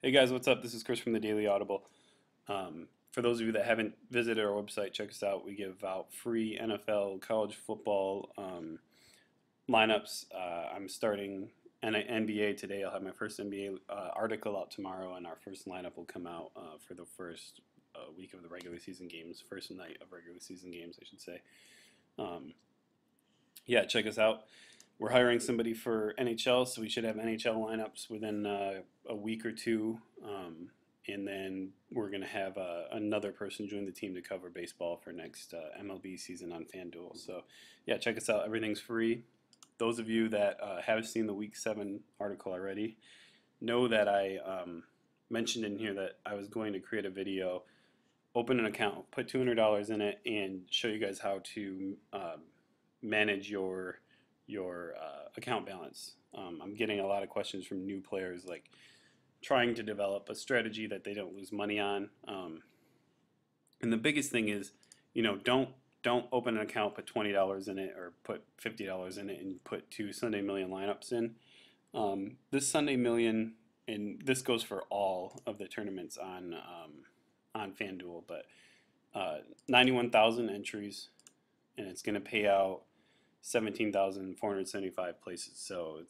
Hey guys, what's up? This is Chris from the Daily Audible. For those of you that haven't visited our website, check us out. We give out free NFL, college football lineups. I'm starting NBA today. I'll have my first NBA article out tomorrow, and our first lineup will come out for the first week of the regular season games, first night of regular season games, I should say. Um, yeah, check us out. We're hiring somebody for NHL, so we should have NHL lineups within a week or two. And then we're going to have another person join the team to cover baseball for next MLB season on FanDuel. So, yeah, check us out. Everything's free. Those of you that have seen the Week 7 article already know that I mentioned in here that I was going to create a video, open an account, put $200 in it, and show you guys how to manage your account balance. I'm getting a lot of questions from new players, like trying to develop a strategy that they don't lose money on. And the biggest thing is, don't open an account, put $20 in it, or put $50 in it, and put 2 Sunday Million lineups in. This Sunday Million, and this goes for all of the tournaments on FanDuel, but 91,000 entries, and it's going to pay out 17,475 places. So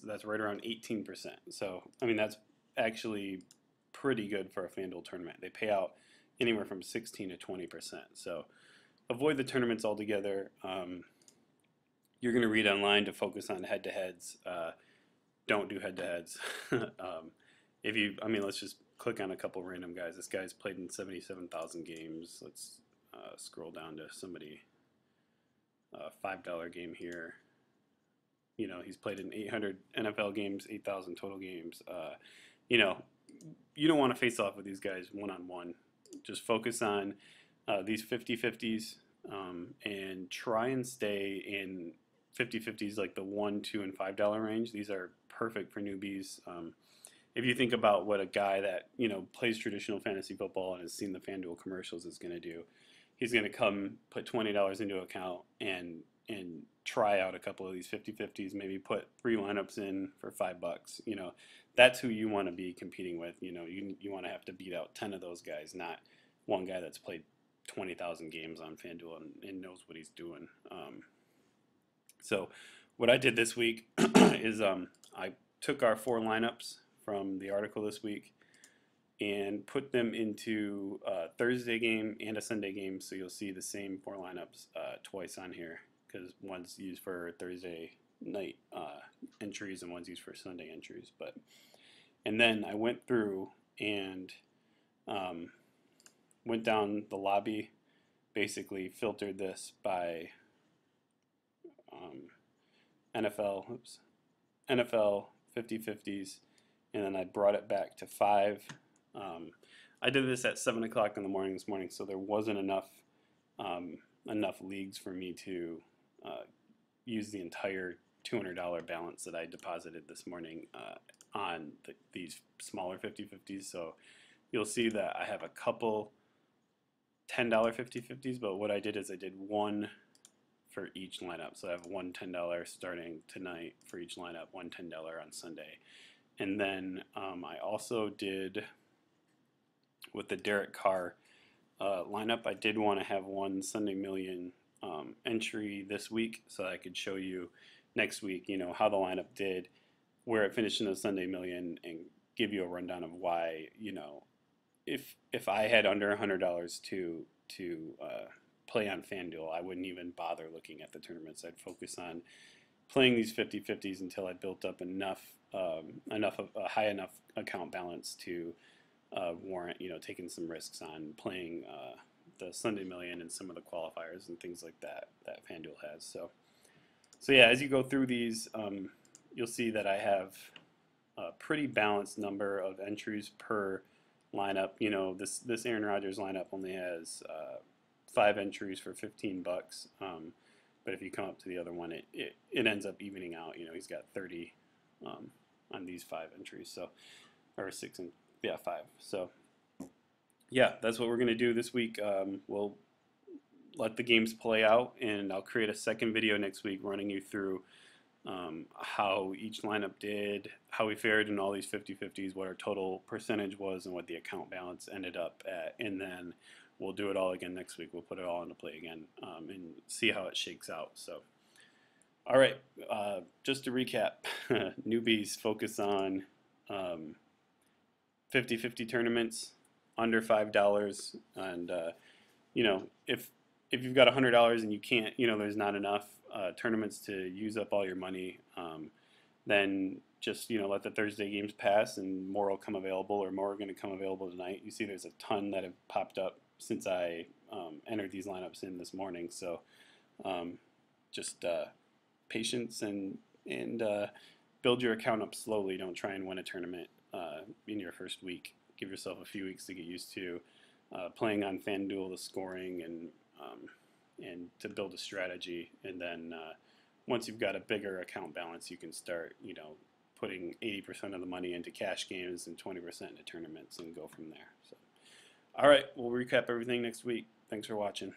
that's right around 18%. So I mean that's actually pretty good for a FanDuel tournament. They pay out anywhere from 16 to 20%. So avoid the tournaments altogether. You're going to read online to focus on head-to-heads. Don't do head-to-heads. Let's just click on a couple random guys. This guy's played in 77,000 games. Let's scroll down to somebody. $5 game here. He's played in 800 NFL games, 8,000 total games. You don't want to face off with these guys one-on-one. Just focus on these 50-50s and try and stay in 50-50s like the $1, $2, and $5 range. These are perfect for newbies. If you think about what a guy that plays traditional fantasy football and has seen the FanDuel commercials is going to do, he's going to come put $20 into account and try out a couple of these 50-50s, maybe put 3 lineups in for $5. That's who you want to be competing with. You want to have to beat out 10 of those guys, not one guy that's played 20,000 games on FanDuel and knows what he's doing. So what I did this week is I took our 4 lineups from the article this week and put them into a Thursday game and a Sunday game, so you'll see the same 4 lineups twice on here, because one's used for Thursday night entries and one's used for Sunday entries. And then I went through and went down the lobby, basically filtered this by NFL 50-50s, and then I brought it back to 5. I did this at 7 o'clock in the morning this morning, so there wasn't enough leagues for me to use the entire $200 balance that I deposited this morning on these smaller 50-50s. So you'll see that I have a couple $10 50-50s, but what I did is I did one for each lineup. So I have one $10 starting tonight for each lineup, one $10 on Sunday. And then I also did, with the Derek Carr lineup, I did want to have one Sunday Million entry this week, so I could show you next week, how the lineup did, where it finished in the Sunday Million, and give you a rundown of why, if I had under $100 to play on FanDuel, I wouldn't even bother looking at the tournaments. I'd focus on playing these 50-50s until I built up enough of a high enough account balance to warrant taking some risks on playing the Sunday Million and some of the qualifiers and things like that FanDuel has. So yeah, as you go through these, you'll see that I have a pretty balanced number of entries per lineup. This Aaron Rodgers lineup only has 5 entries for $15, but if you come up to the other one, it ends up evening out. He's got 30 on these 5 entries, so, or 6 and 5. So yeah, that's what we're going to do this week. We'll let the games play out, and I'll create a second video next week running you through how each lineup did, how we fared in all these 50-50s, what our total percentage was, and what the account balance ended up at. And then we'll do it all again next week. We'll put it all into play again and see how it shakes out. So, all right, just to recap, newbies focus on 50-50 tournaments under $5, and you know, if you've got $100 and you can't, there's not enough tournaments to use up all your money, then just let the Thursday games pass and more will come available, or more are going to come available tonight. You see, there's a ton that have popped up since I entered these lineups in this morning. So just patience and build your account up slowly. Don't try and win a tournament in your first week. Give yourself a few weeks to get used to playing on FanDuel, the scoring, and to build a strategy. And then once you've got a bigger account balance, you can start, putting 80% of the money into cash games and 20% into tournaments and go from there. So, all right, we'll recap everything next week. Thanks for watching.